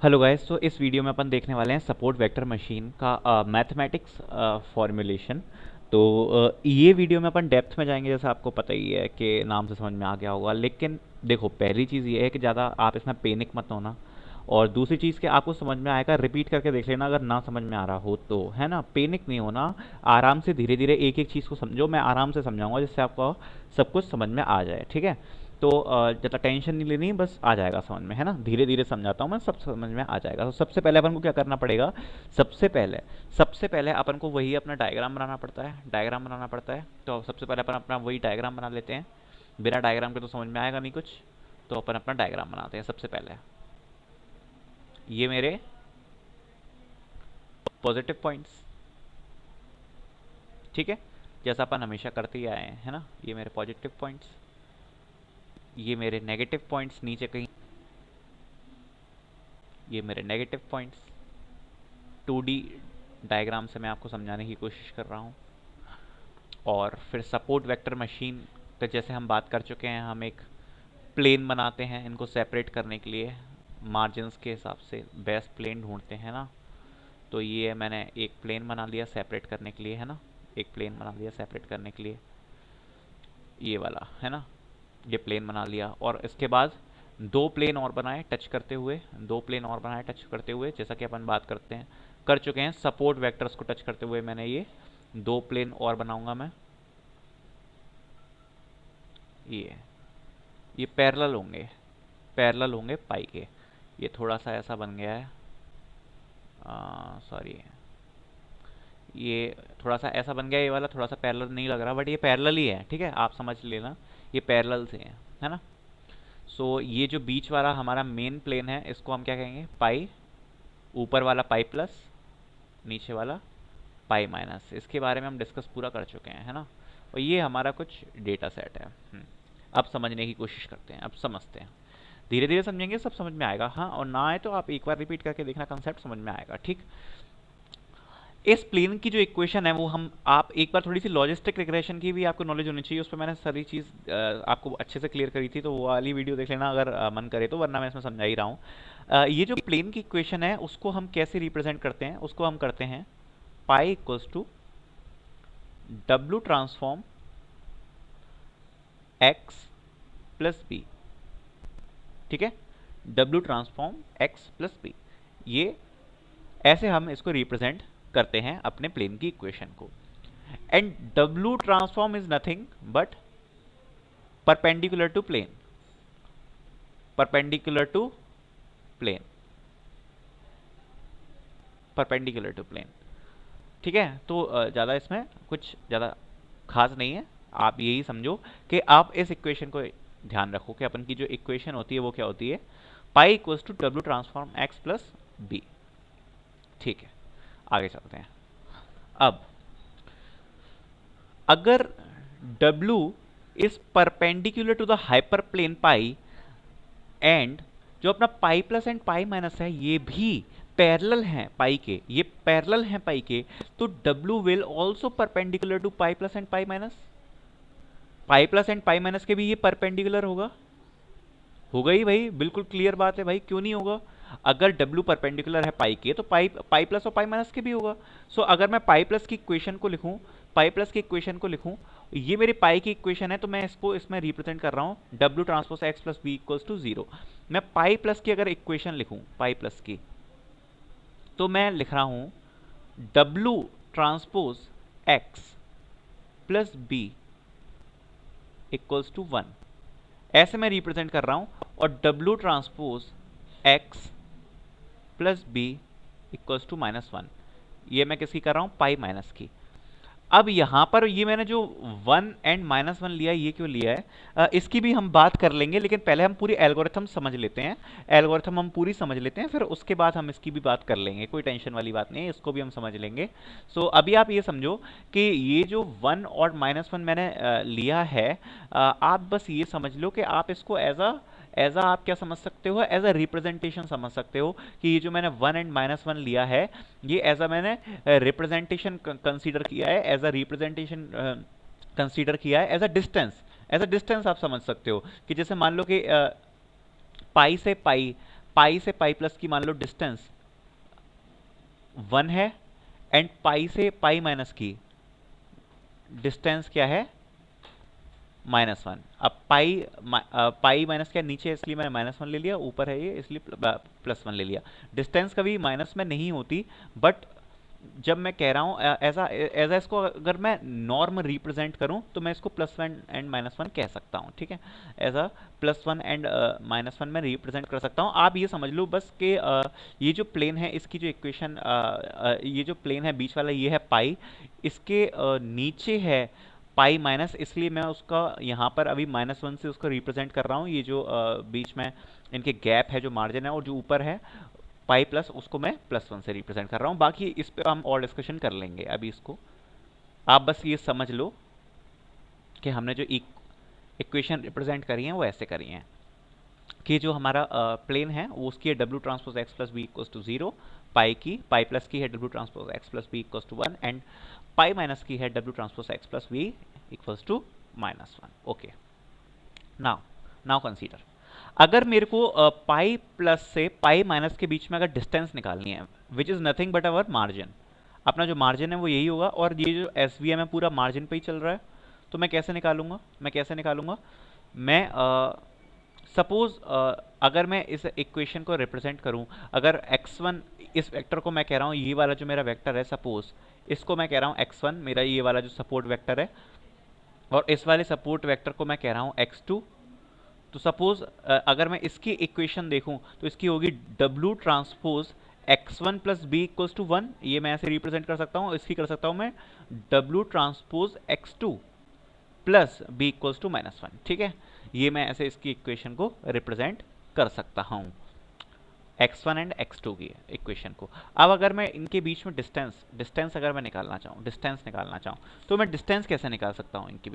Hello guys. तो इस video में अपन देखने वाले हैं सपोर्ट वेक्टर मशीन का मैथमेटिक्स फॉर्मूलेशन। तो ये वीडियो में अपन डेप्थ में जाएंगे, जैसा आपको पता ही है कि नाम से समझ में आ गया होगा। लेकिन देखो, पहली चीज़ ये है कि ज़्यादा आप इसमें पैनिक मत होना। और दूसरी चीज़ कि आपको समझ में आएगा, रिपीट करके देख लेना अगर ना समझ में आ रहा हो तो, है ना। पैनिक नहीं होना, आराम से धीरे धीरे एक एक चीज़ को समझो। मैं आराम से समझाऊंगा जिससे आपको सब कुछ समझ में आ जाए, ठीक है। तो ज़्यादा टेंशन नहीं लेनी, बस आ जाएगा समझ में, है ना। धीरे धीरे समझाता हूँ मैं, सब समझ में आ जाएगा। तो सबसे पहले अपन को क्या करना पड़ेगा? सबसे पहले अपन को वही अपना डायग्राम बनाना पड़ता है, डायग्राम बनाना पड़ता है। तो सबसे पहले अपन अपना वही डायग्राम बना लेते हैं। बिना डायग्राम के तो समझ में आएगा नहीं कुछ। तो अपन अपना डायग्राम बनाते हैं सबसे पहले। ये मेरे पॉजिटिव पॉइंट्स, ठीक है, जैसा अपन हमेशा करते ही आए हैं, है ना। ये मेरे पॉजिटिव पॉइंट्स, ये मेरे नेगेटिव पॉइंट्स नीचे कहीं, ये मेरे नेगेटिव पॉइंट्स। 2D डायग्राम से मैं आपको समझाने की कोशिश कर रहा हूँ। और फिर सपोर्ट वेक्टर मशीन का जैसे हम बात कर चुके हैं, हम एक प्लेन बनाते हैं इनको सेपरेट करने के लिए। मार्जिन्स के हिसाब से बेस्ट प्लेन ढूंढते हैं ना। तो ये मैंने एक प्लेन बना लिया सेपरेट करने के लिए, है ना। एक प्लेन बना लिया सेपरेट करने के लिए, ये वाला, है ना। ये प्लेन बना लिया और इसके बाद दो प्लेन और बनाए टच करते हुए, दो प्लेन और बनाए टच करते हुए, जैसा कि अपन बात करते हैं कर चुके हैं। सपोर्ट वेक्टर्स को टच करते हुए मैंने ये दो प्लेन और बनाऊंगा मैं। ये पैरेलल होंगे, पैरेलल होंगे पाई के। ये थोड़ा सा ऐसा बन गया है, सॉरी, ये थोड़ा सा ऐसा बन गया। ये वाला थोड़ा सा पैरेलल नहीं लग रहा, बट ये पैरेलल ही है, ठीक है, आप समझ लेना। ये पैरेलल से है ना। सो ये जो बीच वाला हमारा मेन प्लेन है, इसको हम क्या कहेंगे? पाई। ऊपर वाला पाई प्लस, नीचे वाला पाई माइनस। इसके बारे में हम डिस्कस पूरा कर चुके हैं, है ना। और ये हमारा कुछ डेटा सेट है। अब समझने की कोशिश करते हैं, अब समझते हैं। धीरे धीरे समझेंगे, सब समझ में आएगा। हाँ, और ना आए तो आप एक बार रिपीट करके देखना, कंसेप्ट समझ में आएगा, ठीक। इस प्लेन की जो इक्वेशन है वो हम आप एक बार थोड़ी सी लॉजिस्टिक रिग्रेशन की भी आपको नॉलेज होनी चाहिए। उस पर मैंने सारी चीज़ आपको अच्छे से क्लियर करी थी, तो वो वाली वीडियो देख लेना अगर मन करे तो, वरना मैं इसमें समझा ही रहा हूँ। ये जो प्लेन की इक्वेशन है उसको हम कैसे रिप्रेजेंट करते हैं? उसको हम करते हैं pi equals to W transform x plus b, ठीक है। W transform x plus b, ये ऐसे हम इसको रिप्रेजेंट करते हैं अपने प्लेन की इक्वेशन को। And W transform is nothing but perpendicular to plane, perpendicular to plane, perpendicular to plane, ठीक है। तो ज़्यादा इसमें कुछ ज़्यादा खास नहीं है। आप यही समझो कि आप इस इक्वेशन को ध्यान रखो कि अपन की जो इक्वेशन होती है वो क्या होती है? Pi equals to W transform x plus b, ठीक है। आगे चलते हैं। अब अगर W is perpendicular to the hyperplane pi, and जो अपना pi plus and pi minus है ये भी पैरेलल हैं पाई के, ये पैरेलल हैं पाई के, तो W will also perpendicular to pi plus and pi minus. Pi plus and pi minus के भी ये परपेंडिकुलर होगा, होगा ही भाई, बिल्कुल क्लियर बात है भाई, क्यों नहीं होगा। अगर W परपेंडिकुलर है पाई के तो पाई पाई प्लस और पाई माइनस के भी होगा। सो अगर मैं पाई प्लस की इक्वेशन को लिखूं, पाई प्लस की इक्वेशन को लिखूं, ये मेरी पाई की इक्वेशन है, तो मैं इसको इसमें रिप्रेजेंट कर रहा हूं W transpose x plus b equals to 0। मैं पाई प्लस की अगर इक्वेशन लिखूं, पाई प्लस की, तो मैं लिख रहा हूं W transpose x plus b equals to 1, ऐसे मैं रिप्रेजेंट कर रहा हूं। और W transpose x plus b equals to -1, ये मैं किसकी कर रहा हूं? पाई माइनस की। अब यहां पर ये मैंने जो 1 एंड -1 लिया है, ये क्यों लिया है? इसकी भी हम बात कर लेंगे, लेकिन पहले हम पूरी एल्गोरिथम समझ लेते हैं। एल्गोरिथम हम पूरी समझ लेते हैं, फिर उसके बाद हम इसकी भी बात कर लेंगे। कोई टेंशन वाली बात नहीं है, इसको भी हम समझ लेंगे। सो अभी आप ये समझो कि ये जो 1 और -1 मैंने लिया है, आप बस ये समझ लो कि आप इसको एज अ आप क्या समझ सकते हो? एज अ रिप्रेजेंटेशन समझ सकते हो कि ये जो मैंने 1 एंड -1 लिया है, ये एज अ मैंने रिप्रेजेंटेशन कंसीडर किया है, एज अ रिप्रेजेंटेशन कंसीडर किया है, as a distance, as a distance आप समझ सकते हो। कि जैसे मान लो कि पाई से पाई, पाई से पाई प्लस की मान लो डिस्टेंस 1 है, एंड पाई से पाई माइनस की डिस्टेंस क्या है, -1। अब पाई माइनस क्या नीचे है, इसलिए मैंने -1 ले लिया, ऊपर है ये इसलिए +1 ले लिया। डिस्टेंस कभी माइनस में नहीं होती, बट जब मैं कह रहा हूँ ऐसा इसको अगर मैं नॉर्म रिप्रेजेंट करूँ तो मैं इसको +1 एंड -1 कह सकता हूँ, ठीक है। ऐसा +1 एंड -1 में रिप्रेजेंट कर सकता हूँ। आप ये समझ लो बस कि ये जो प्लेन है इसकी जो इक्वेशन, ये जो प्लेन है बीच वाला ये है पाई, इसके नीचे है पाई माइनस, इसलिए मैं उसका यहाँ पर अभी -1 से उसको रिप्रेजेंट कर रहा हूँ। ये जो बीच में इनके गैप है, जो मार्जिन है, और जो ऊपर है पाई प्लस, उसको मैं +1 से रिप्रेजेंट कर रहा हूँ। बाकी इस पे हम और डिस्कशन कर लेंगे। अभी इसको आप बस ये समझ लो कि हमने जो इक्वेशन रिप्रेजेंट करी है वो ऐसे करी है कि जो हमारा प्लेन है वो उसकी है W transpose x plus b equals to 0, pi plus की है W transpose x plus b equals to 1, and pi minus की है W transpose x plus b equals to -1। Okay, now consider, अगर मेरे को पाई प्लस से पाई minus के बीच में अगर डिस्टेंस निकालनी है, which is nothing but our margin, अपना जो मार्जिन है वो यही होगा, और ये जो SVM है पूरा मार्जिन पे ही चल रहा है। तो मैं कैसे निकालूंगा, मैं सपोज अगर मैं इस इक्वेशन को रिप्रेजेंट करूं, अगर x1, इस वेक्टर को मैं कह रहा हूं, ये वाला जो मेरा वेक्टर है, सपोज इसको मैं कह रहा हूं x1, मेरा ये वाला जो सपोर्ट वेक्टर है, और इस वाले सपोर्ट वेक्टर को मैं कह रहा हूं x2। तो सपोज अगर मैं इसकी इक्वेशन देखूं तो इसकी होगी W transpose x1 plus b equals to 1, ये मैं ऐसे रिप्रेजेंट कर सकता हूं। इसकी कर सकता हूं मैं W transpose x2 plus b equals to -1, ठीक है। ये मैं ऐसे इसकी इक्वेशन को रिप्रेजेंट कर सकता हूं, x1 एंड x2 की इक्वेशन को। अब अगर मैं इनके बीच में डिस्टेंस अगर मैं निकालना चाहूँ तो मैं डिस्टेंस कैसे निकाल सकता हूँ, इनकी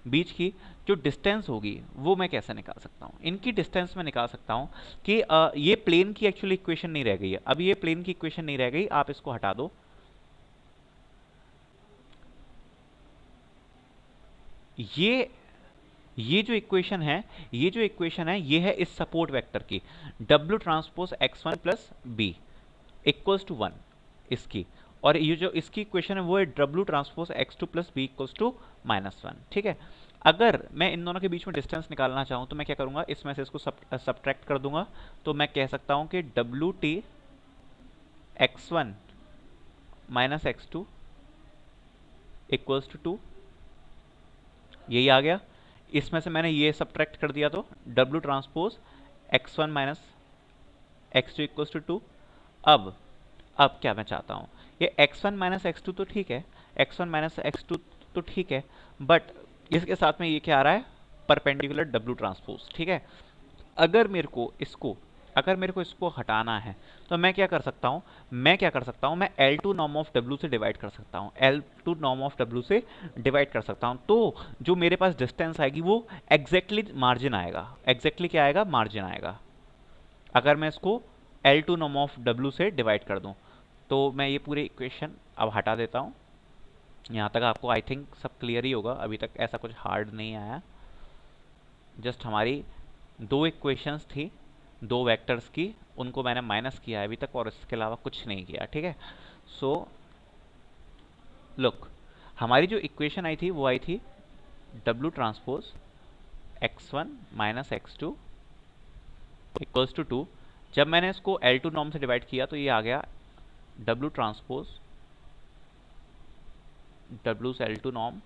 बीच की जो डिस्टेंस होगी वो मैं कैसे निकाल सकता हूँ। इनकी डिस्टेंस में निकाल सकता हूँ कि ये प्लेन की एक्चुअली इक्वेशन नहीं रह गई है। अब ये प्लेन की इक्वेशन नहीं रह गई, आप इसको हटा दो। ये जो इक्वेशन है ये है इस सपोर्ट वेक्टर की, W transpose x1 plus b equals to 1 इसकी, और ये जो इसकी इक्वेशन है वो है W transpose x2 plus b equals to -1, ठीक है। अगर मैं इन दोनों के बीच में डिस्टेंस निकालना चाहूँ तो मैं क्या करूँगा, इसमें से इसको सब्ट्रैक्ट कर दूंगा। तो मैं कह सकता हूँ कि WT x1 minus x2 equals to 2, यही आ गया। इसमें से मैंने ये सब्ट्रैक्ट कर दिया तो W transpose x1 minus x2 equals to 2। अब क्या मैं चाहता हूँ, ये x1 माइनस x2 तो ठीक है, x1 माइनस x2 तो ठीक है, बट इसके साथ में ये क्या आ रहा है, परपेंडिकुलर W ट्रांसपोज, ठीक है। अगर मेरे को इसको हटाना है तो मैं क्या कर सकता हूँ, मैं L2 नॉर्म ऑफ W से डिवाइड कर सकता हूँ, L2 नॉर्म ऑफ W से डिवाइड कर सकता हूँ। तो जो मेरे पास डिस्टेंस आएगी वो एग्जैक्टली मार्जिन आएगा, क्या आएगा, मार्जिन आएगा। अगर मैं इसको L2 नॉर्म ऑफ W से डिवाइड कर दूं तो मैं ये पूरी इक्वेशन अब हटा देता हूँ। यहाँ तक आपको आई थिंक सब क्लियर ही होगा, अभी तक ऐसा कुछ हार्ड नहीं आया। जस्ट हमारी दो इक्वेशंस थी, दो वेक्टर्स की, उनको मैंने माइनस किया है अभी तक, और इसके अलावा कुछ नहीं किया, ठीक है। सो लुक, हमारी जो इक्वेशन आई थी वो आई थी W transpose x1 minus x2 equals to 2। जब मैंने इसको L2 नॉर्म से डिवाइड किया तो ये आ गया W ट्रांसपोज W से L2 norm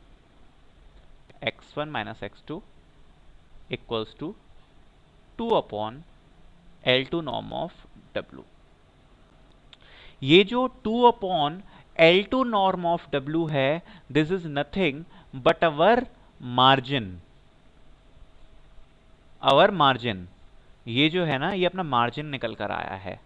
x1 minus x2 equals to 2 upon L2 norm of W। ये जो 2 upon L2 norm of W है, this is nothing but our margin. ये जो है ना, ये अपना मार्जिन निकल कर आया है,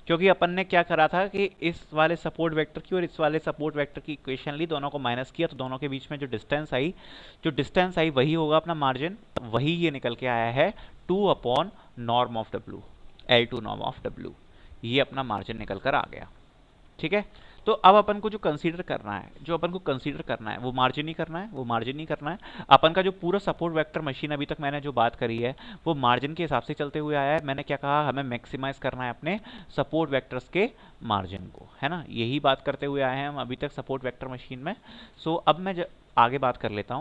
क्योंकि अपन ने क्या करा था कि इस वाले सपोर्ट वेक्टर की और इस वाले सपोर्ट वेक्टर की इक्वेशन ली, दोनों को माइनस किया, तो दोनों के बीच में जो डिस्टेंस आई वही होगा अपना मार्जिन, वही ये निकल के आया है 2 upon norm of W, L2 norm of W। ये अपना मार्जिन निकल कर आ गया, ठीक है। तो अब अपन को जो कंसीडर करना है, वो मार्जिन ही करना है, अपन का जो पूरा सपोर्ट वेक्टर मशीन अभी तक मैंने जो बात करी है वो मार्जिन के हिसाब से चलते हुए आया है। मैंने क्या कहा, हमें मैक्सिमाइज करना है अपने सपोर्ट वेक्टर्स के मार्जिन को, है ना, यही बात करते हुए आए हैं हम अभी तक सपोर्ट वेक्टर मशीन में। सो अब मैं आगे बात कर लेता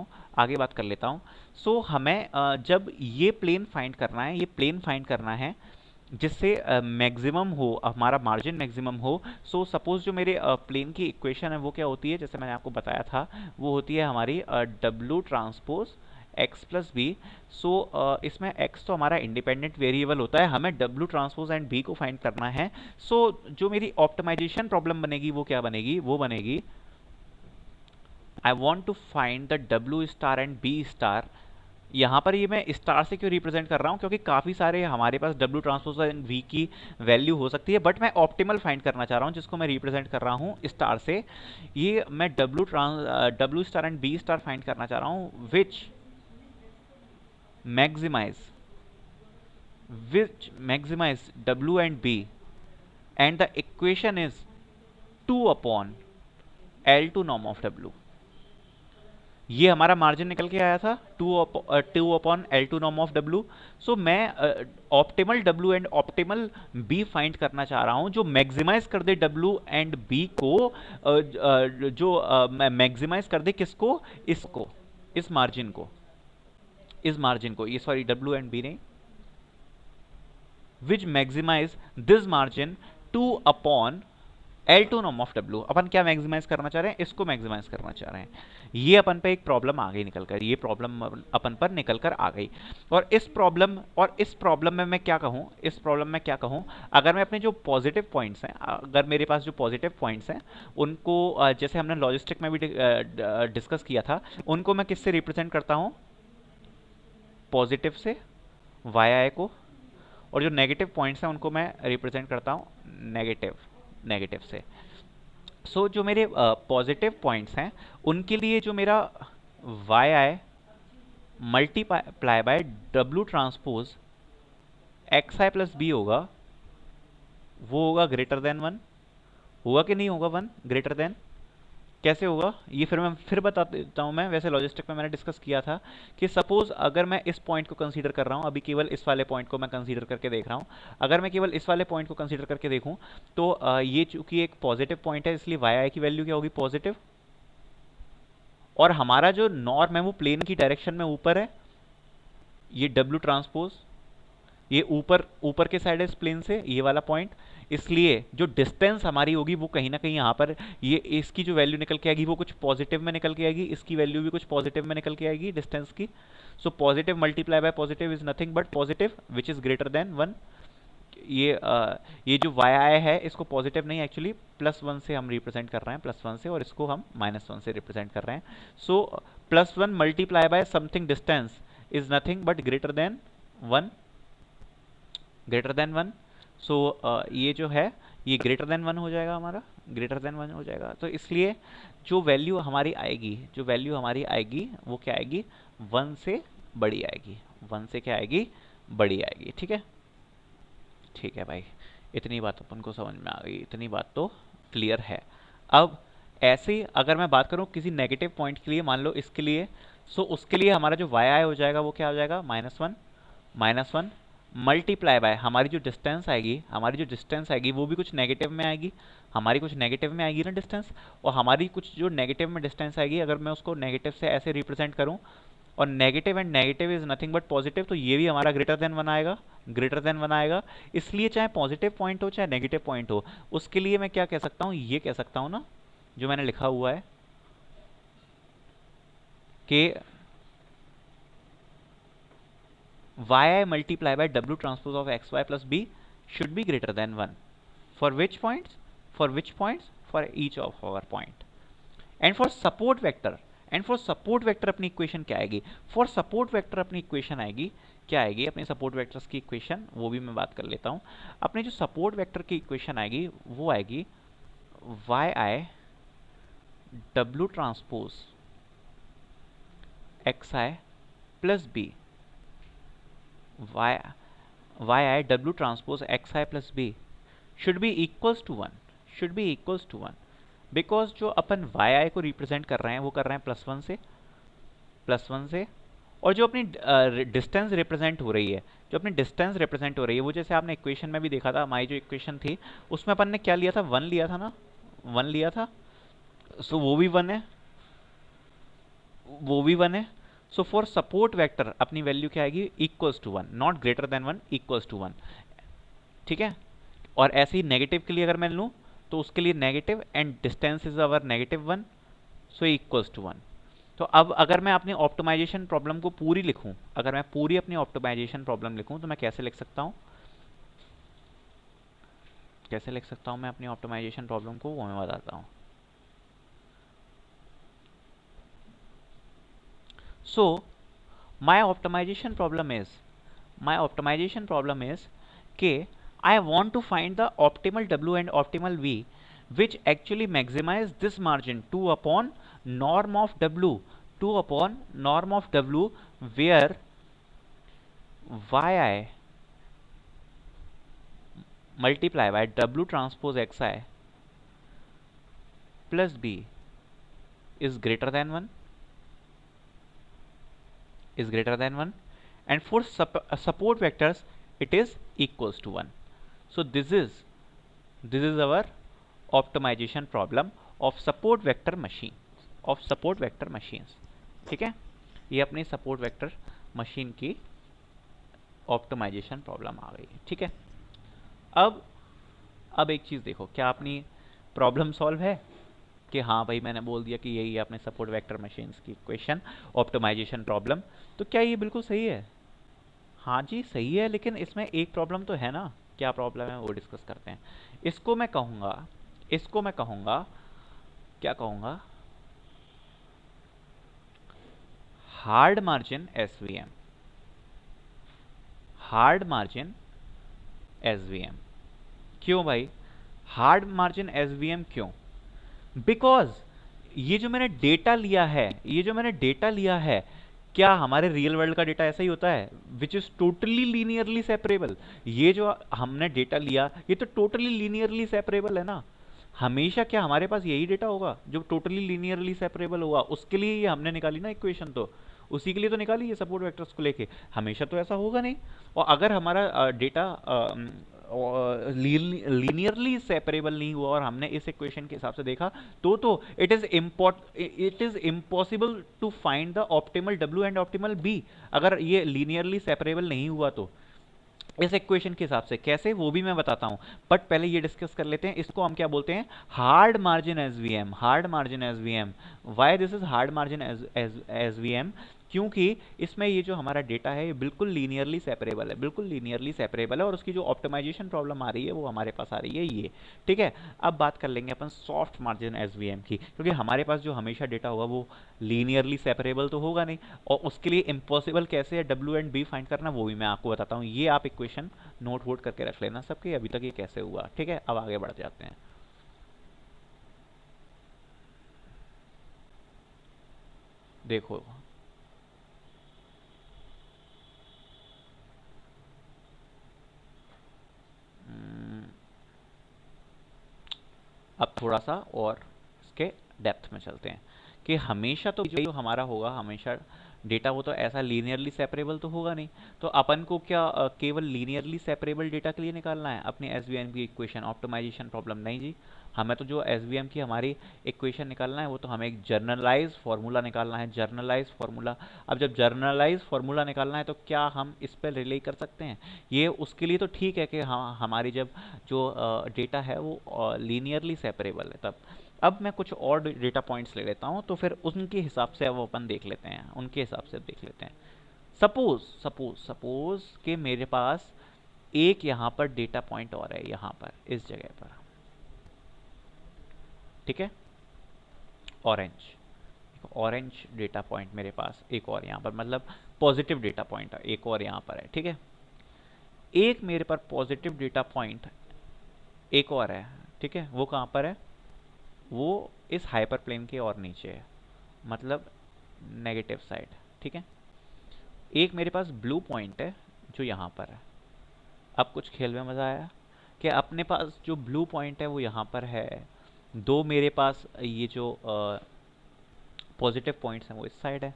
हूँ। सो हमें जब ये प्लेन फाइंड करना है जिससे मैक्सिमम हो, हमारा मार्जिन मैक्सिमम हो। सो सपोज जो मेरे प्लेन की इक्वेशन है वो क्या होती है, जैसे मैंने आपको बताया था, वो होती है हमारी W transpose x plus B. So इसमें x तो हमारा इंडिपेंडेंट वेरिएबल होता है, हमें डब्लू ट्रांसपोज एंड b को फाइंड करना है। सो जो मेरी ऑप्टिमाइजेशन प्रॉब्लम बनेगी वो क्या बनेगी, वो बनेगी I want to find the W star and b star. यहाँ पर ये मैं स्टार से क्यों रिप्रेजेंट कर रहा हूँ, क्योंकि काफ़ी सारे हमारे पास डब्लू ट्रांसपोज एंड वी की वैल्यू हो सकती है, बट मैं ऑप्टिमल फाइंड करना चाह रहा हूँ जिसको मैं रिप्रेजेंट कर रहा हूँ स्टार से। ये मैं W star and b star find करना चाह रहा हूँ which maximize w and b, and the equation is 2 upon L2 norm of w। ये हमारा मार्जिन निकल के आया था 2 upon L2 norm of W। सो मैं optimal W and optimal B find करना चाह रहा हूं जो मैक्सिमाइज कर दे W एंड B को, जो मैक्सिमाइज कर दे किसको, इस मार्जिन को, ये सॉरी W एंड B नहीं, which maximize this margin 2 upon L2 norm of W। अपन क्या मैक्सिमाइज करना चाह रहे हैं, इसको मैक्सिमाइज करना चाह रहे हैं। ये अपन पे एक प्रॉब्लम आ गई निकलकर, ये प्रॉब्लम अपन पर निकलकर आ गई। और इस प्रॉब्लम में मैं क्या कहूँ, अगर मैं अपने जो पॉजिटिव पॉइंट्स हैं, अगर मेरे पास जो पॉजिटिव पॉइंट्स हैं उनको जैसे हमने लॉजिस्टिक में भी डिस्कस किया था, उनको मैं किससे रिप्रेजेंट करता हूँ, पॉजिटिव से yi को, और जो नेगेटिव पॉइंट्स हैं उनको मैं रिप्रेजेंट करता हूँ नेगेटिव से। सो जो मेरे पॉजिटिव पॉइंट्स हैं उनके लिए जो मेरा yi multiply by w transpose xi plus b होगा, वो होगा ग्रेटर देन 1। होगा कि नहीं होगा 1 ग्रेटर देन, कैसे होगा ये फिर बता देता हूं मैं। वैसे लॉजिस्टिक में मैंने डिस्कस किया था कि सपोज अगर मैं इस पॉइंट को कंसीडर कर रहा हूं, अभी केवल इस वाले पॉइंट को मैं कंसीडर करके देख रहा हूं, अगर मैं केवल इस वाले पॉइंट को कंसीडर करके देखूं तो ये चूंकि एक पॉजिटिव पॉइंट है इसलिए yi की वैल्यू क्या होगी, पॉजिटिव। और हमारा जो नॉर्म है वो प्लेन की डायरेक्शन में ऊपर है, ये w ट्रांसपोज ये ऊपर के साइड है इस प्लेन से, ये वाला पॉइंट, इसलिए जो डिस्टेंस हमारी होगी वो कहीं ना कहीं यहाँ पर, ये इसकी जो वैल्यू निकल के आएगी वो कुछ पॉजिटिव में निकल के आएगी, इसकी वैल्यू भी कुछ पॉजिटिव में निकल के आएगी डिस्टेंस की। So positive multiply by positive is nothing but positive which is greater than 1। ये जो yi है इसको पॉजिटिव नहीं, एक्चुअली +1 से हम रिप्रेजेंट कर रहे हैं, +1 से, और इसको हम -1 से रिप्रेजेंट कर रहे हैं। सो +1 multiply by something distance is nothing but greater than 1। सो ये जो है ये ग्रेटर देन 1 हो जाएगा, हमारा ग्रेटर देन 1 हो जाएगा। तो इसलिए जो वैल्यू हमारी आएगी वो क्या आएगी, 1 से बड़ी आएगी, 1 से क्या आएगी, बड़ी आएगी। ठीक है भाई, इतनी बात अपन को समझ में आ गई, इतनी बात तो क्लियर है। अब ऐसे ही अगर मैं बात करूं किसी नेगेटिव पॉइंट के लिए, मान लो इसके लिए, सो उसके लिए हमारा जो yi हो जाएगा वो क्या हो जाएगा, -1 मल्टीप्लाई बाय हमारी जो डिस्टेंस आएगी वो भी कुछ नेगेटिव में आएगी, हमारी कुछ नेगेटिव में आएगी ना डिस्टेंस, और हमारी कुछ जो नेगेटिव में डिस्टेंस आएगी, अगर मैं उसको नेगेटिव से ऐसे रिप्रेजेंट करूं, और negative and negative is nothing but positive, तो ये भी हमारा ग्रेटर देन 1 आएगा। इसलिए चाहे पॉजिटिव पॉइंट हो चाहे नेगेटिव पॉइंट हो, उसके लिए मैं क्या कह सकता हूँ, ये कह सकता हूँ ना जो मैंने लिखा हुआ है कि yi multiply by w transpose of xy plus b should be greater than 1 for which points, for each of our point, and for support vector अपनी इक्वेशन क्या आएगी, फॉर सपोर्ट वेक्टर अपनी इक्वेशन आएगी क्या आएगी, अपने सपोर्ट वेक्टर्स की equation वो भी मैं बात कर लेता हूं। अपने जो सपोर्ट वेक्टर की इक्वेशन आएगी वो आएगी yi w transpose xi plus b, yi w transpose xi plus b should be equals to 1, because जो अपन वाई आई को रिप्रेजेंट कर रहे हैं वो कर रहे हैं प्लस वन से, और जो अपनी डिस्टेंस रिप्रेजेंट हो रही है, जो अपनी डिस्टेंस रिप्रेजेंट हो रही है वो जैसे आपने इक्वेशन में भी देखा था, हमारी जो इक्वेशन थी उसमें अपन ने क्या लिया था, वन लिया था ना, वन लिया था। सो वो भी वन है, वो भी वन है। सो फॉर सपोर्ट वेक्टर अपनी वैल्यू क्या आएगी, equals to one, not greater than one, equals to one. ठीक है, और ऐसे ही नेगेटिव के लिए अगर मैं लूँ तो उसके लिए negative and distance is our negative one, so equals to one. तो अब अगर मैं अपनी ऑप्टिमाइजेशन प्रॉब्लम को पूरी लिखूं, अगर मैं पूरी अपनी ऑप्टिमाइजेशन प्रॉब्लम लिखूं तो मैं कैसे लिख सकता हूं, कैसे लिख सकता हूं मैं अपनी ऑप्टिमाइजेशन प्रॉब्लम को, वो मैं बताता हूं। So my optimisation problem is, my optimisation problem is के I want to find the optimal W and optimal V which actually maximize this margin 2 upon norm of W, 2 upon norm of W where yi multiply by W transpose xi plus B is greater than 1, is greater than 1, and for support vectors it is equals to 1. So this is our optimization problem of support vector machine, of support vector machines. ठीक है, ये अपनी support vector machine की optimisation problem आ गई है। ठीक है, अब एक चीज देखो, क्या अपनी प्रॉब्लम सॉल्व है कि हाँ भाई मैंने बोल दिया कि यही है अपने सपोर्ट वेक्टर मशीन्स की इक्वेशन, ऑप्टिमाइजेशन प्रॉब्लम, तो क्या ये बिल्कुल सही है? हाँ जी सही है, लेकिन इसमें एक प्रॉब्लम तो है ना। क्या प्रॉब्लम है वो डिस्कस करते हैं। इसको मैं कहूँगा, इसको मैं कहूँगा, क्या कहूँगा, hard margin SVM, hard margin SVM. क्यों भाई हार्ड मार्जिन एसवीएम क्यों? बिकॉज ये जो मैंने डेटा लिया है, ये जो मैंने डेटा लिया है, क्या हमारे रियल वर्ल्ड का डेटा ऐसा ही होता है which is totally linearly separable? ये जो हमने डेटा लिया ये तो टोटली लीनियरली सेपरेबल है ना। हमेशा क्या हमारे पास यही डेटा होगा जो टोटली लीनियरली सेपरेबल होगा? उसके लिए ये हमने निकाली ना इक्वेशन, तो उसी के लिए तो निकाली है सपोर्ट वेक्टर्स को लेके। हमेशा तो ऐसा होगा नहीं। और अगर हमारा डेटा लीनियरली सेपरेबल नहीं हुआ और हमने इस इक्वेशन के हिसाब से देखा तो it is impossible to find the optimal W and optimal b, अगर ये लीनियरली सेपरेबल नहीं हुआ तो इस इक्वेशन के हिसाब से। कैसे वो भी मैं बताता हूं, बट पहले ये डिस्कस कर लेते हैं इसको हम क्या बोलते हैं, hard margin SVM, hard margin SVM. Why this is hard margin SVM? क्योंकि इसमें ये जो हमारा डेटा है ये बिल्कुल लीनियरली सेपरेबल है, बिल्कुल लीनियरली सेपरेबल है, और उसकी जो ऑप्टिमाइजेशन प्रॉब्लम आ रही है वो हमारे पास आ रही है ये। ठीक है, अब बात कर लेंगे अपन सॉफ्ट मार्जिन एसवीएम की, क्योंकि हमारे पास जो हमेशा डेटा होगा वो लीनियरली सेपरेबल तो होगा नहीं, और उसके लिए इम्पॉसिबल कैसे है डब्ल्यू एंड बी फाइंड करना वो भी मैं आपको बताता हूँ। ये आप इक्वेशन नोट वोट करके रख लेना सबके, अभी तक ये कैसे हुआ। ठीक है, अब आगे बढ़ जाते हैं। देखो अब थोड़ा सा और इसके डेप्थ में चलते हैं कि हमेशा तो जो हमारा होगा हमेशा डेटा वो तो ऐसा लीनियरली सेपरेबल तो होगा नहीं। तो अपन को क्या केवल लीनियरली सेपरेबल डेटा के लिए निकालना है अपनी एसवीएम की इक्वेशन, ऑप्टिमाइजेशन प्रॉब्लम? नहीं जी, हमें तो जो एसवीएम की हमारी इक्वेशन निकालना है वो तो हमें एक जर्नलाइज फार्मूला निकालना है, जर्नलाइज फार्मूला। अब जब जर्नलाइज फार्मूला निकालना है तो क्या हम इस पर रिले कर सकते हैं? ये उसके लिए तो ठीक है कि हाँ हमारी जब जो डेटा है वो लीनियरली सेपरेबल है तब। अब मैं कुछ और डेटा पॉइंट्स ले लेता हूँ तो फिर उनके हिसाब से अब अपन देख लेते हैं, उनके हिसाब से देख लेते हैं। सपोज सपोज सपोज कि मेरे पास एक यहाँ पर डेटा पॉइंट और है, यहाँ पर इस जगह पर, ठीक है, ऑरेंज, ऑरेंज डेटा पॉइंट मेरे पास एक और यहाँ पर, मतलब पॉजिटिव डेटा पॉइंट एक और यहाँ पर है। ठीक है, एक मेरे पर पॉजिटिव डेटा पॉइंट एक और है। ठीक है, वो कहाँ पर है? वो इस हाइपर प्लेन के और नीचे है, मतलब नेगेटिव साइड। ठीक है, एक मेरे पास ब्लू पॉइंट है जो यहाँ पर है। अब कुछ खेल में मज़ा आया कि अपने पास जो ब्लू पॉइंट है वो यहाँ पर है, दो मेरे पास ये जो पॉजिटिव पॉइंट्स हैं वो इस साइड है।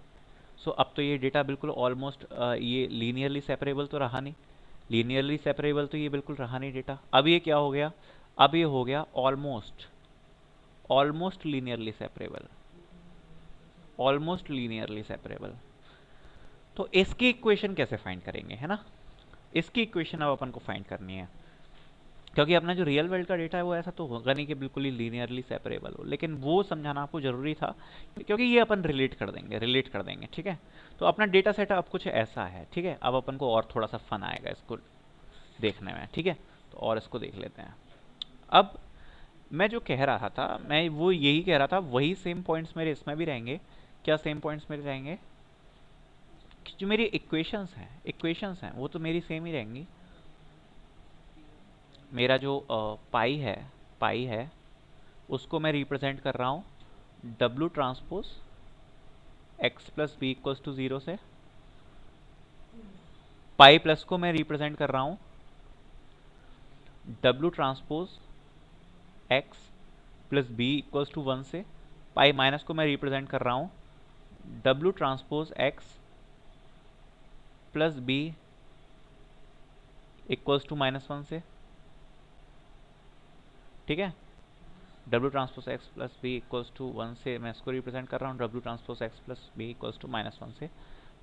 सो अब तो ये डेटा बिल्कुल ऑलमोस्ट ये लीनियरली सेपरेबल तो रहा नहीं, लीनियरली सेपरेबल तो ये बिल्कुल रहा नहीं डेटा। अब ये क्या हो गया, अब ये हो गया almost, almost linearly separable, almost linearly separable. तो इसकी इक्वेशन कैसे फाइंड करेंगे, है ना, इसकी इक्वेशन अब अपन को फाइंड करनी है, क्योंकि अपना जो रियल वर्ल्ड का डेटा है वो ऐसा तो होगा नहीं कि बिल्कुल ही लीनियरली सेपरेबल हो, लेकिन वो समझाना आपको जरूरी था क्योंकि ये अपन रिलेट कर देंगे, रिलेट कर देंगे, ठीक है। तो अपना डेटा सेट अब कुछ ऐसा है, ठीक है। अब अपन को और थोड़ा सा फन आएगा इसको देखने में, ठीक है। तो और इसको देख लेते हैं। अब मैं जो कह रहा था, मैं वो यही कह रहा था, वही सेम पॉइंट्स मेरे इसमें भी रहेंगे। क्या सेम पॉइंट्स मेरे रहेंगे, जो मेरी इक्वेशंस हैं, इक्वेशंस हैं वो तो मेरी सेम ही रहेंगी। मेरा जो पाई है, पाई है उसको मैं रिप्रेजेंट कर रहा हूँ W transpose x plus b equals to 0 से। पाई प्लस को मैं रिप्रेजेंट कर रहा हूँ W transpose x plus b equals to 1 से। पाई माइनस को मैं रिप्रेजेंट कर रहा हूँ W transpose x plus b equals to -1 से, ठीक है। W transpose x plus b equals to 1 से मैं इसको रिप्रेजेंट कर रहा हूँ W transpose x plus b equals to -1 से।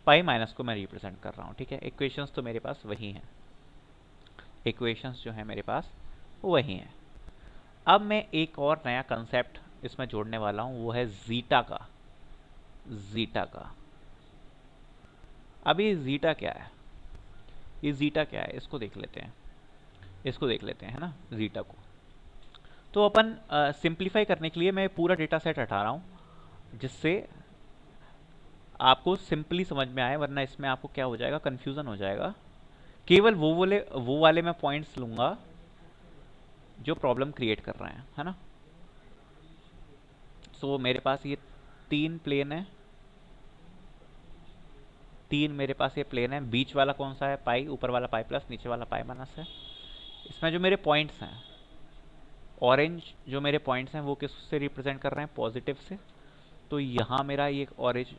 पाई माइनस को मैं रिप्रेजेंट कर रहा हूँ, ठीक है। इक्वेशंस तो मेरे पास वही हैं, इक्वेशंस जो है मेरे पास वही हैं। अब मैं एक और नया कंसेप्ट इसमें जोड़ने वाला हूँ, वो है जीटा का, जीटा का। अब ये जीटा क्या है, ये जीटा क्या है इसको देख लेते हैं, इसको देख लेते हैं, है ना, जीटा को। तो अपन सिंप्लीफाई करने के लिए मैं पूरा डेटा सेट हटा रहा हूँ जिससे आपको सिंपली समझ में आए, वरना इसमें आपको क्या हो जाएगा, कंफ्यूजन हो जाएगा। केवल वो वाले मैं पॉइंट्स लूंगा जो प्रॉब्लम क्रिएट कर रहे हैं, है ना। सो मेरे पास ये 3 प्लेन है, 3 मेरे पास ये प्लेन है। बीच वाला कौन सा है, पाई, ऊपर वाला पाई प्लस, नीचे वाला पाई माइनस है। इसमें जो मेरे पॉइंट्स हैं, ऑरेंज जो मेरे पॉइंट्स हैं वो किससे रिप्रेजेंट कर रहे हैं, पॉजिटिव से। तो यहाँ मेरा ये ऑरेंज,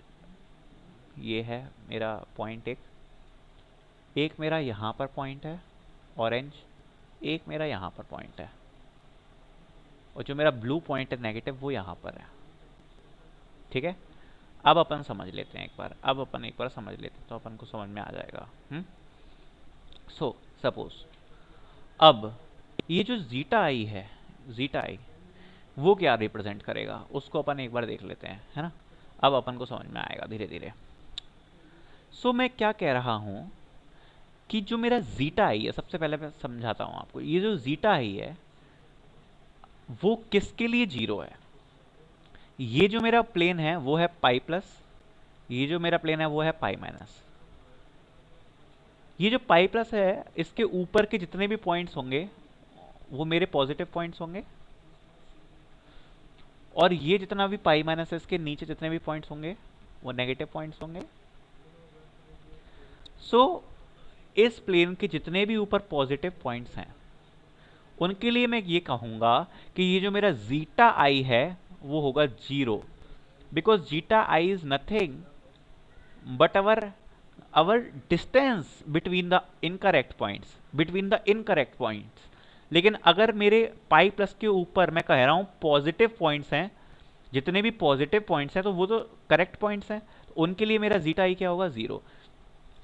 ये है मेरा पॉइंट एक मेरा यहाँ पर पॉइंट है ऑरेंज, एक मेरा यहाँ पर पॉइंट है, और जो मेरा ब्लू पॉइंट है नेगेटिव वो यहाँ पर है, ठीक है। अब अपन समझ लेते हैं एक बार, अब अपन एक बार समझ लेते हैं तो अपन को समझ में आ जाएगा। सो सपोज अब ये जो जीटा आई है, जीटा आई वो क्या रिप्रेजेंट करेगा उसको अपन एक बार देख लेते हैं, है ना। अब अपन को समझ में आएगा धीरे धीरे। सो मैं क्या कह रहा हूं कि जो मेरा जीटा आई है, सबसे पहले मैं समझाता हूं आपको, ये जो जीटा आई है वो किसके लिए 0 है। ये जो मेरा प्लेन है वो है पाई प्लस, ये जो मेरा प्लेन है वो है पाई माइनस। ये जो पाई प्लस है इसके ऊपर के जितने भी पॉइंट्स होंगे वो मेरे पॉजिटिव पॉइंट्स होंगे, और ये जितना भी पाई माइनस है इसके नीचे जितने भी पॉइंट्स होंगे वो नेगेटिव पॉइंट्स होंगे। सो इस प्लेन के जितने भी ऊपर पॉजिटिव पॉइंट्स हैं उनके लिए मैं ये कहूंगा कि ये जो मेरा जीटा आई है वो होगा 0, because zeta I is nothing but our distance between the incorrect points, between the incorrect points. लेकिन अगर मेरे पाई प्लस के ऊपर मैं कह रहा हूं पॉजिटिव पॉइंट्स हैं, जितने भी पॉजिटिव पॉइंट्स हैं तो वो तो करेक्ट पॉइंट्स हैं, तो उनके लिए मेरा जीटा आई क्या होगा, 0।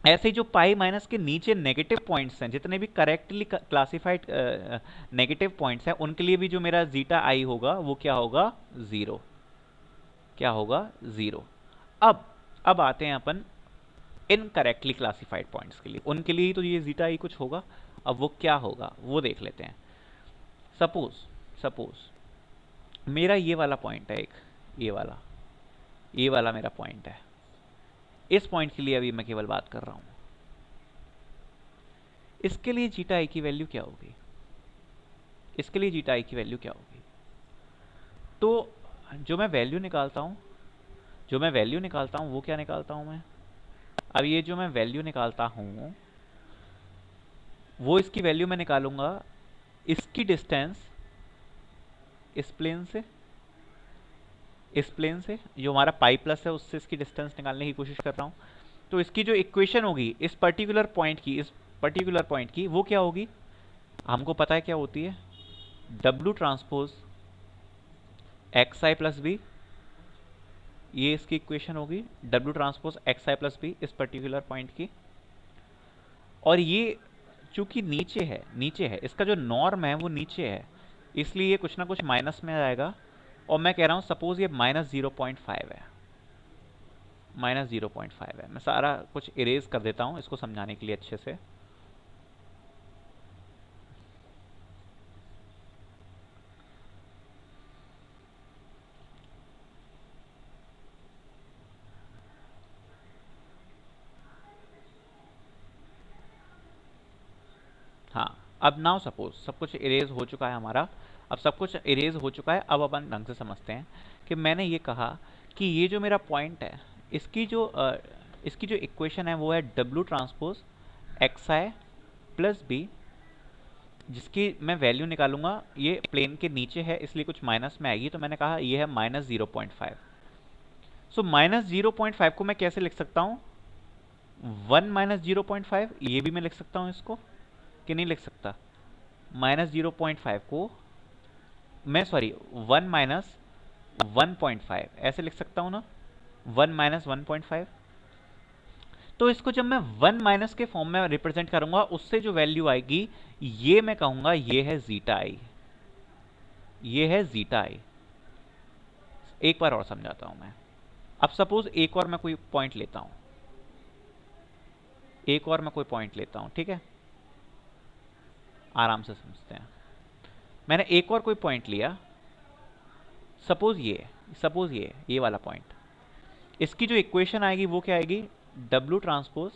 ऐसे जो पाई माइनस के नीचे नेगेटिव पॉइंट्स हैं, जितने भी करेक्टली क्लासिफाइड नेगेटिव पॉइंट्स हैं उनके लिए भी जो मेरा जीटा आई होगा वो क्या होगा, 0। क्या होगा, 0। अब आते हैं अपन इनकरेक्टली क्लासिफाइड पॉइंट्स के लिए, उनके लिए तो ये जीटा आई कुछ होगा। अब वो क्या होगा वो देख लेते हैं। सपोज मेरा ये वाला पॉइंट है एक, ये वाला मेरा पॉइंट है। इस पॉइंट के लिए अभी मैं केवल बात कर रहा हूं, इसके लिए जीटा आई की वैल्यू क्या होगी, इसके लिए जीटा आई की वैल्यू क्या होगी। तो जो मैं वैल्यू निकालता हूं वो क्या निकालता हूं मैं, अब ये जो मैं वैल्यू निकालता हूं वो इसकी वैल्यू मैं निकालूंगा इसकी डिस्टेंस इस प्लेन से जो हमारा पाई प्लस है उससे इसकी डिस्टेंस निकालने की कोशिश कर रहा हूँ। तो इसकी जो इक्वेशन होगी इस पर्टिकुलर पॉइंट की वो क्या होगी, हमको पता है क्या होती है, W transpose X I plus b, ये इसकी इक्वेशन होगी W transpose X I plus B इस पर्टिकुलर पॉइंट की। और ये चूंकि नीचे है इसका जो नॉर्म है वो नीचे है, इसलिए ये कुछ ना कुछ माइनस में आएगा। और मैं कह रहा हूं सपोज ये -0.5 है, -0.5 है। मैं सारा कुछ इरेज कर देता हूं इसको समझाने के लिए अच्छे से। हाँ, अब नाउ सपोज सब कुछ इरेज हो चुका है हमारा, अब सब कुछ इरेज हो चुका है। अब अपन ढंग से समझते हैं कि मैंने ये कहा कि ये जो मेरा पॉइंट है इसकी जो इक्वेशन है वो है W transpose X I plus B, जिसकी मैं वैल्यू निकालूंगा। ये प्लेन के नीचे है इसलिए कुछ माइनस में आएगी, तो मैंने कहा ये है -0.5। सो -0.5 को मैं कैसे लिख सकता हूँ, 1 -0.5, ये भी मैं लिख सकता हूँ इसको कि नहीं लिख सकता। -0.5 को मैं 1 -1.5 ऐसे लिख सकता हूं ना, 1 -1.5। तो इसको जब मैं 1 माइनस के फॉर्म में रिप्रेजेंट करूंगा उससे जो वैल्यू आएगी ये मैं कहूंगा ये है जीटा आई, ये है जीटा आई। एक बार और समझाता हूं मैं। अब सपोज एक और मैं कोई पॉइंट लेता हूं, ठीक है, आराम से समझते हैं। मैंने एक और कोई पॉइंट लिया, सपोज ये वाला पॉइंट, इसकी जो इक्वेशन आएगी वो क्या आएगी, W transpose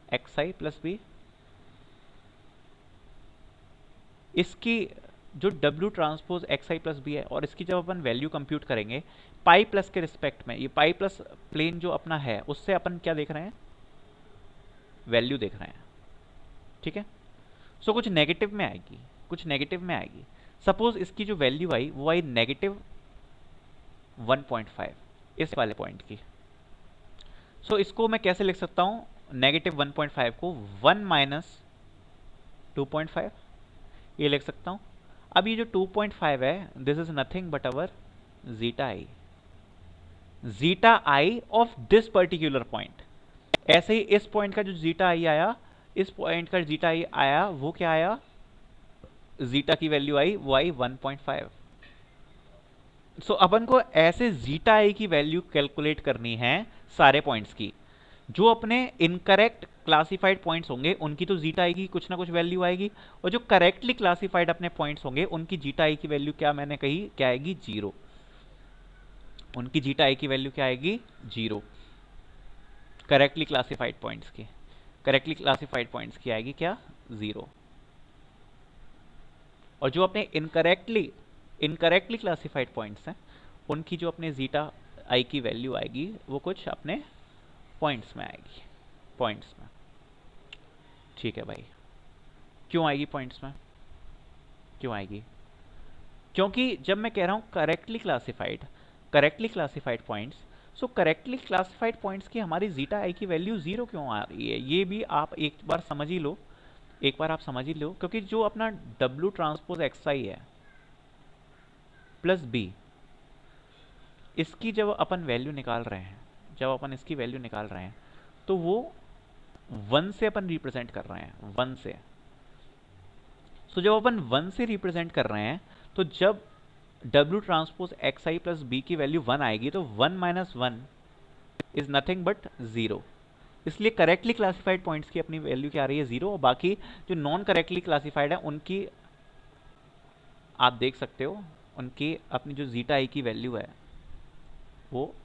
X I plus B. इसकी जो W transpose X I plus B है और इसकी जब अपन वैल्यू कंप्यूट करेंगे पाई प्लस के रिस्पेक्ट में, ये पाई प्लस प्लेन जो अपना है उससे अपन क्या देख रहे हैं, वैल्यू देख रहे हैं, ठीक है। सो कुछ नेगेटिव में आएगी, सपोज इसकी जो वैल्यू आई वो आई -1.5 इस वाले पॉइंट की। सो इसको मैं कैसे लिख सकता हूं, -1.5 को 1 - 2.5 ये लिख सकता हूं। अब ये जो 2.5 है this is nothing but our zeta I of this particular point. ऐसे ही इस पॉइंट का जो जीटा आई आया, वो क्या आया, जीटा की वैल्यू आई वो आई 1.5। सो अपन को ऐसे जीटा आई की वैल्यू कैलकुलेट करनी है सारे पॉइंट्स की। जो अपने इनकरेक्ट क्लासिफाइड पॉइंट्स होंगे उनकी तो जीटा आई की कुछ ना कुछ वैल्यू आएगी, और जो करेक्टली क्लासिफाइड अपने पॉइंट्स होंगे उनकी जीटा आई की वैल्यू क्या मैंने कही, क्या आएगी, 0। उनकी जीटा आई की वैल्यू क्या आएगी, 0। करेक्टली क्लासिफाइड पॉइंट्स की आएगी क्या, 0। और जो अपने इनकरेक्टली क्लासिफाइड पॉइंट्स हैं उनकी जो अपने जीटा आई की वैल्यू आएगी वो कुछ अपने पॉइंट्स में आएगी, ठीक है भाई। क्यों आएगी पॉइंट्स में, क्यों आएगी, क्योंकि जब मैं कह रहा हूं करेक्टली क्लासिफाइड पॉइंट्स, सो करेक्टली क्लासिफाइड पॉइंट्स की हमारी जीटा आई की वैल्यू 0 क्यों आ रही है, ये भी आप एक बार समझ ही लो, क्योंकि जो अपना डब्ल्यू ट्रांसपोज एक्स आई है प्लस बी, इसकी जब अपन वैल्यू निकाल रहे हैं, तो वो 1 से अपन रिप्रेजेंट कर रहे हैं, 1 से। सो जब अपन 1 से रिप्रेजेंट कर रहे हैं तो जब W transpose X I plus B की वैल्यू 1 आएगी तो 1 - 1 इज नथिंग बट 0। इसलिए करेक्टली क्लासिफाइड पॉइंट्स की अपनी वैल्यू क्या आ रही है, 0। और बाकी जो नॉन करेक्टली क्लासिफाइड है उनकी आप देख सकते हो, उनकी अपनी जो जीटा आई की वैल्यू है वो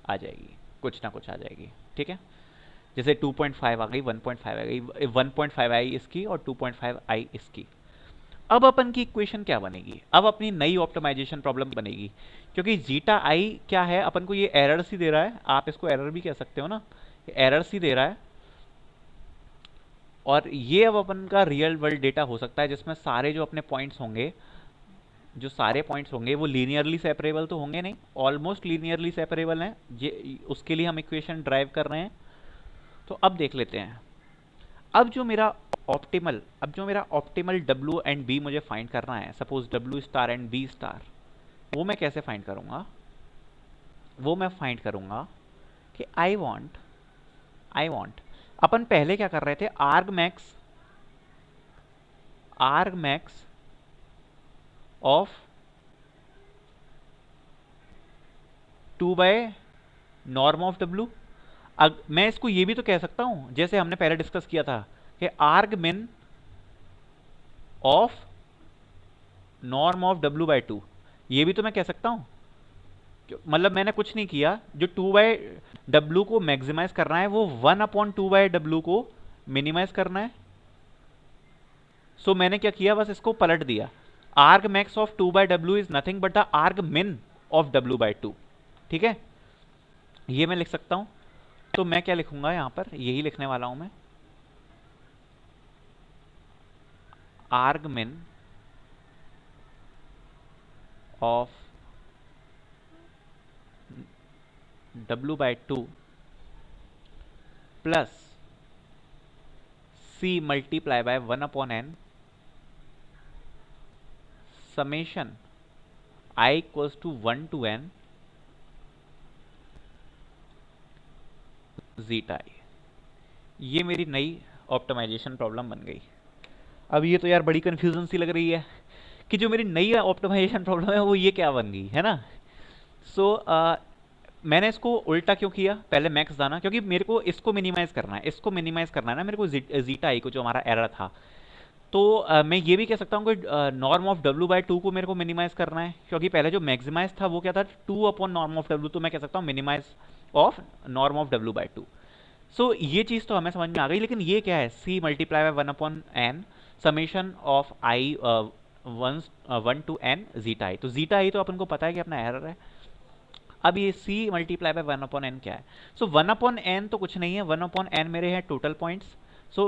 आ जाएगी, कुछ ना कुछ आ जाएगी, ठीक है। जैसे 2.5 आ गई, 1.5 आ गई, 1.5 आई इसकी और 2.5 आई इसकी। अब अपन की इक्वेशन क्या बनेगी, अब अपनी नई ऑप्टिमाइजेशन प्रॉब्लम बनेगी, क्योंकि जीटा आई क्या है, अपन को ये एरर सी दे रहा है, आप इसको एरर भी कह सकते हो ना, एरर सी दे रहा है। और ये अब अपन का रियल वर्ल्ड डेटा हो सकता है जिसमें सारे जो अपने पॉइंट्स होंगे जो सारे पॉइंट्स होंगे वो लीनियरली सेपरेबल तो होंगे नहीं, ऑलमोस्ट लीनियरली सेपरेबल हैं, उसके लिए हम इक्वेशन ड्राइव कर रहे हैं। तो अब देख लेते हैं, अब जो मेरा ऑप्टिमल डब्ल्यू एंड बी मुझे फाइंड करना है, suppose W star and b star, वो मैं कैसे फाइंड करूंगा? वो मैं फाइंड करूंगा कि आई वॉन्ट अपन पहले क्या कर रहे थे, arg max of 2 by norm of W. मैं इसको ये भी तो कह सकता हूं, जैसे हमने पहले डिस्कस किया था कि arg min of norm of W by 2, ये भी तो मैं कह सकता हूं। मतलब मैंने कुछ नहीं किया, जो 2 बाय डब्ल्यू को मैक्सिमाइज करना है वो 1/2 बाय डब्ल्यू को मिनिमाइज करना है। सो मैंने क्या किया, बस इसको पलट दिया। Arg max of 2 by W is nothing but the arg min of W by 2। ठीक है, ये मैं लिख सकता हूं। तो मैं क्या लिखूंगा यहां पर, यही लिखने वाला हूं मैं, arg min of W by 2 plus C multiply by 1/n summation I equals to 1 to n zeta I. ये मेरी नई ऑप्टिमाइजेशन प्रॉब्लम बन गई। अब ये तो यार बड़ी कंफ्यूजन सी लग रही है कि जो मेरी नई ऑप्टिमाइजेशन प्रॉब्लम है वो ये क्या बन गई है ना। सो मैंने इसको उल्टा क्यों किया, पहले मैक्स जाना, क्योंकि मेरे को इसको मिनिमाइज करना है, ना मेरे को जीटा आई को, जो हमारा एरर था। तो मैं ये भी कह सकता हूँ कि नॉर्म ऑफ डब्ल्यू बाय 2 को मेरे को मिनिमाइज करना है, क्योंकि पहले जो मैक्सिमाइज था वो क्या था, 2/नॉर्म ऑफ डब्ल्यू। तो मैं कह सकता हूँ minimise of norm of W by 2। So ये चीज तो हमें समझ में आ गई, लेकिन ये क्या है, C multiply by 1/n summation of I 1 to n zeta I. तो जीटा आई तो अपन को पता है कि अपना एरर है। अब ये c मल्टीप्लाई बाय 1/n क्या है? सो 1/n तो कुछ नहीं है, 1/n मेरे हैं टोटल पॉइंट्स। सो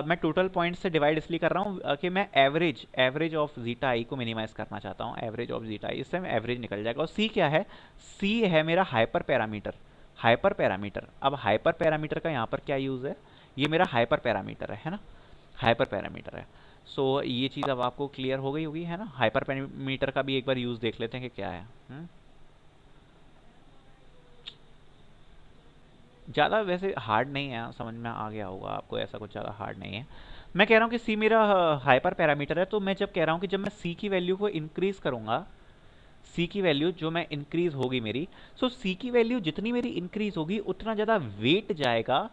मैं टोटल पॉइंट्स से डिवाइड इसलिए कर रहा हूँ कि मैं एवरेज ऑफ जीटा आई को मिनिमाइज करना चाहता हूँ, एवरेज ऑफ जीटा आई, इससे एवरेज निकल जाएगा। और c क्या है, c है मेरा हाइपर पैरामीटर। अब हाइपर पैरामीटर का यहाँ पर क्या यूज है, ये मेरा हाइपर पैरामीटर है ना, हाइपर पैरामीटर है। सो ये चीज़ अब आपको क्लियर हो गई होगी है ना। हाइपर पैरामीटर का भी एक बार यूज देख लेते हैं कि क्या है। ज़्यादा वैसे हार्ड नहीं है, समझ में आ गया होगा आपको, ऐसा कुछ ज़्यादा हार्ड नहीं है। मैं कह रहा हूँ कि सी मेरा हाइपर पैरामीटर है, तो मैं जब कह रहा हूँ कि जब मैं सी की वैल्यू को इंक्रीज करूँगा, सी की वैल्यू जो मैं इंक्रीज होगी मेरी, सो सी की वैल्यू जितनी मेरी इंक्रीज होगी उतना ज़्यादा वेट जाएगा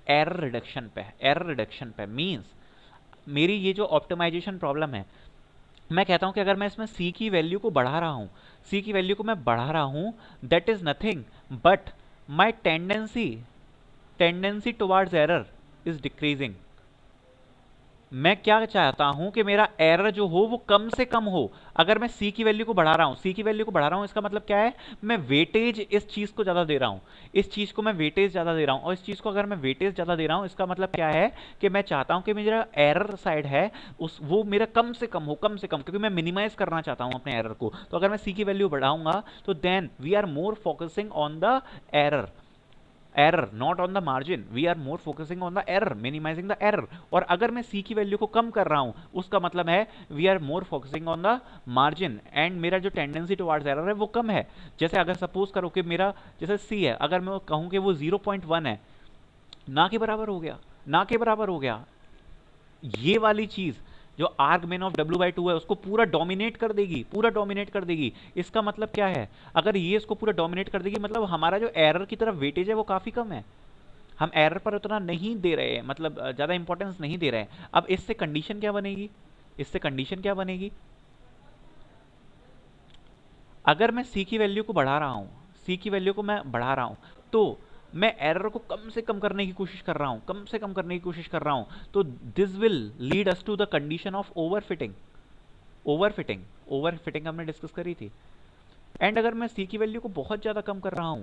एरर रिडक्शन पे। मीन्स मेरी ये जो ऑप्टिमाइजेशन प्रॉब्लम है, मैं कहता हूँ कि अगर मैं इसमें सी की वैल्यू को बढ़ा रहा हूँ, सी की वैल्यू को मैं बढ़ा रहा हूँ, that is nothing but my tendency towards error is decreasing. मैं क्या चाहता हूं कि मेरा एरर जो हो वो कम से कम हो। अगर मैं सी की वैल्यू को बढ़ा रहा हूं, इसका मतलब क्या है, मैं वेटेज इस चीज को ज्यादा दे रहा हूं, इस चीज को मैं वेटेज ज्यादा दे रहा हूं। और इस चीज को अगर मैं वेटेज ज्यादा दे रहा हूं, इसका मतलब क्या है कि मैं चाहता हूं कि मेरा एरर साइड है वो मेरा कम से कम हो, क्योंकि मैं मिनिमाइज करना चाहता हूं अपने एरर को। तो अगर मैं सी की वैल्यू बढ़ाऊंगा तो then we are more focusing on the error not on the margin, we are more focusing on the error, minimising the error. और अगर मैं सी की वैल्यू को कम कर रहा हूं, उसका मतलब है we are more focusing on the margin and मेरा जो टेंडेंसी टुवर्ड्स एरर है वो कम है। जैसे अगर सपोज करो कि मेरा जैसे सी है, अगर मैं कहूं कि वो 0.1 है, ना के बराबर हो गया, ये वाली चीज जो आर्गमेन ऑफ डब्ल्यू बाई 2 है उसको पूरा डोमिनेट कर देगी। इसका मतलब क्या है, अगर ये इसको पूरा डोमिनेट कर देगी, मतलब हमारा जो एरर की तरफ वेटेज है वो काफी कम है, हम एरर पर उतना नहीं दे रहे हैं, मतलब ज्यादा इंपॉर्टेंस नहीं दे रहे हैं। अब इससे कंडीशन क्या बनेगी, अगर मैं सी की वैल्यू को बढ़ा रहा हूं, तो मैं एरर को कम से कम करने की कोशिश कर रहा हूं, तो this will lead us to the condition of overfitting हमने डिस्कस करी थी। एंड अगर मैं सी की वैल्यू को बहुत ज्यादा कम कर रहा हूं,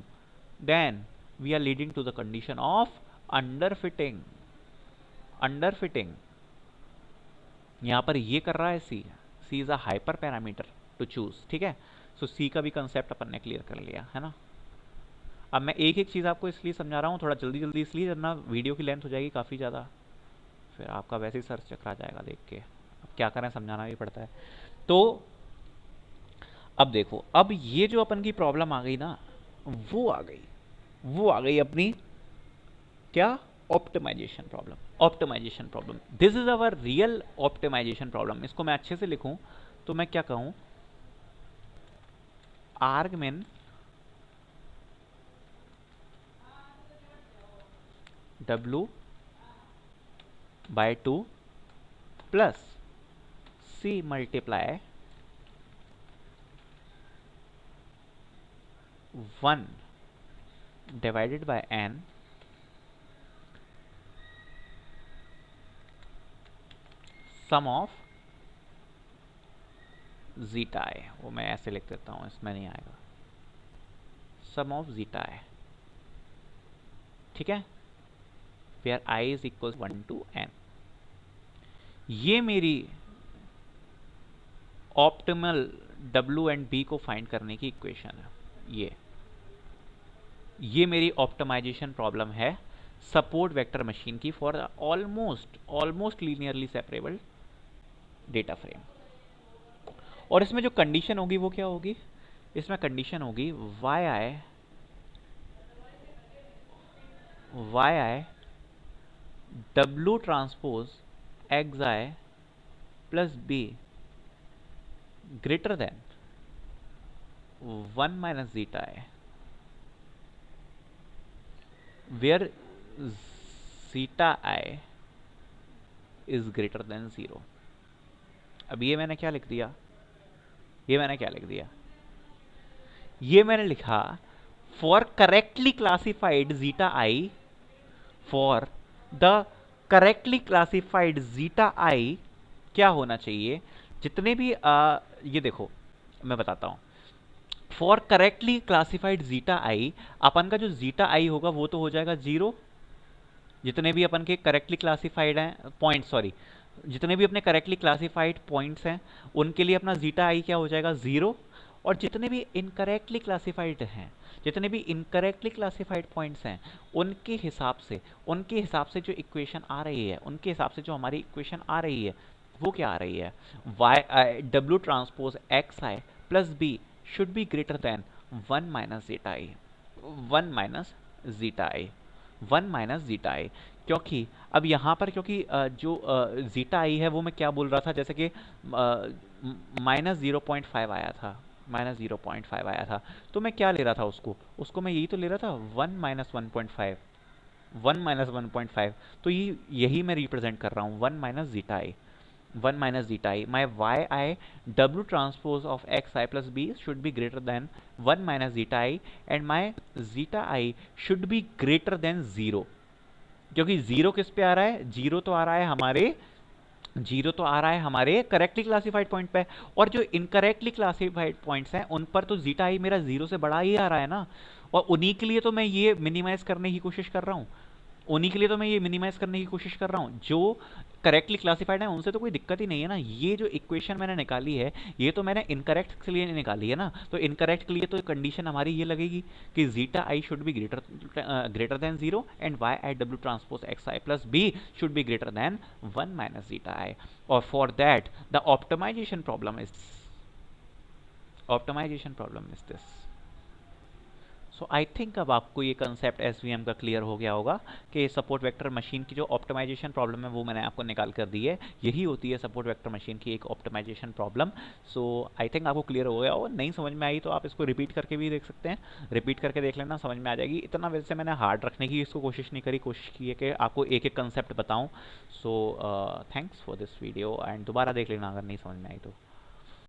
then we are leading to the condition of underfitting. यहां पर ये कर रहा है C is a hyper parameter, to choose, ठीक है। सो सी का भी कंसेप्ट अपन ने क्लियर कर लिया है ना। अब मैं एक एक चीज़ आपको इसलिए समझा रहा हूँ थोड़ा जल्दी जल्दी, इसलिए वरना वीडियो की लेंथ हो जाएगी काफ़ी ज़्यादा, फिर आपका वैसे ही सर चकरा जाएगा देख के। अब क्या करें, समझाना भी पड़ता है। तो अब देखो, अब ये जो अपन की प्रॉब्लम आ गई ना, वो आ गई अपनी क्या, optimisation problem. Optimisation problem, this is our real optimisation problem. इसको मैं अच्छे से लिखूं तो मैं क्या कहूं, आर्गमिन W by 2 plus C multiply 1 divided by n sum of zeta i। वो मैं ऐसे लिख देता हूँ, इसमें नहीं आएगा, सम ऑफ zeta i, ठीक है, where i is equal 1 to n। ये मेरी ऑप्टिमल w एंड b को फाइंड करने की इक्वेशन है। ये मेरी ऑप्टिमाइजेशन प्रॉब्लम है सपोर्ट वेक्टर मशीन की for almost linearly separable data frame. और इसमें जो कंडीशन होगी वो क्या होगी, इसमें कंडीशन होगी y i w transpose xi plus b greater than 1 minus zeta i, where zeta i is greater than 0। अब ये मैंने क्या लिख दिया, ये मैंने लिखा for correctly classified zeta I, for the correctly classified zeta I क्या होना चाहिए, जितने भी ये देखो मैं बताता हूं, फॉर करेक्टली क्लासिफाइड जीटा आई, अपन का जो जीटा आई होगा वो तो हो जाएगा 0। जितने भी अपन के करेक्टली क्लासिफाइड हैं पॉइंट, सॉरी, जितने भी अपने करेक्टली क्लासिफाइड पॉइंट्स हैं उनके लिए अपना जीटा आई क्या हो जाएगा 0। और जितने भी इनकरेक्टली क्लासिफाइड हैं, जितने भी इनकरेक्टली क्लासिफाइड पॉइंट्स हैं, उनके हिसाब से जो इक्वेशन आ रही है, उनके हिसाब से जो हमारी इक्वेशन आ रही है वो क्या आ रही है, w transpose X I plus B should be greater than 1 minus zeta I, 1 minus zeta I, 1 minus zeta I. क्योंकि अब यहाँ पर क्योंकि जो जीटा आई है वो मैं क्या बोल रहा था, जैसे कि माइनस 0.5 आया था, तो मैं क्या ले रहा था उसको मैं यही तो ले रहा था 1 माइनस 1.5, 1 माइनस 1.5। तो यही मैं रिप्रेजेंट कर रहा हूँ 1 minus zeta I, 1 minus zeta i, my yi w transpose of xi plus b should be greater than 1 minus zeta i and my zeta i should be greater than 0। क्योंकि 0 किस पे आ रहा है, 0 तो आ रहा है हमारे करेक्टली क्लासिफाइड पॉइंट पे, और जो इनकरेक्टली क्लासिफाइड पॉइंट्स हैं उन पर तो जीटा आई मेरा 0 से बड़ा ही आ रहा है ना, और उन्हीं के लिए तो मैं ये मिनिमाइज करने की कोशिश कर रहा हूँ, जो करेक्टली क्लासिफाइड है उनसे तो कोई दिक्कत ही नहीं है ना। ये जो इक्वेशन मैंने निकाली है ये तो मैंने इनकरेक्ट के लिए निकाली है ना, तो इनकरेक्ट के लिए तो कंडीशन हमारी ये लगेगी कि zeta I should be greater than 0 and Y I W transpose X I plus B should be greater than 1 minus zeta I. और for that the optimization problem is this. So I think अब आपको ये concept SVM का clear हो गया होगा कि support vector machine की जो ऑप्टिमाइजेशन प्रॉब्लम है वो मैंने आपको निकाल कर दी है, यही होती है सपोर्ट वेक्टर मशीन की एक optimisation problem. So I think आपको क्लियर हो गया हो, नहीं समझ में आई तो आप इसको रिपीट करके भी देख सकते हैं, रिपीट करके देख लेना, समझ में आ जाएगी। इतना वैसे मैंने हार्ड रखने की इसको कोशिश नहीं करी, कोशिश की है कि आपको एक एक कंसेप्ट बताऊँ। So thanks for this video and दोबारा देख लेना अगर नहीं समझ में आई तो।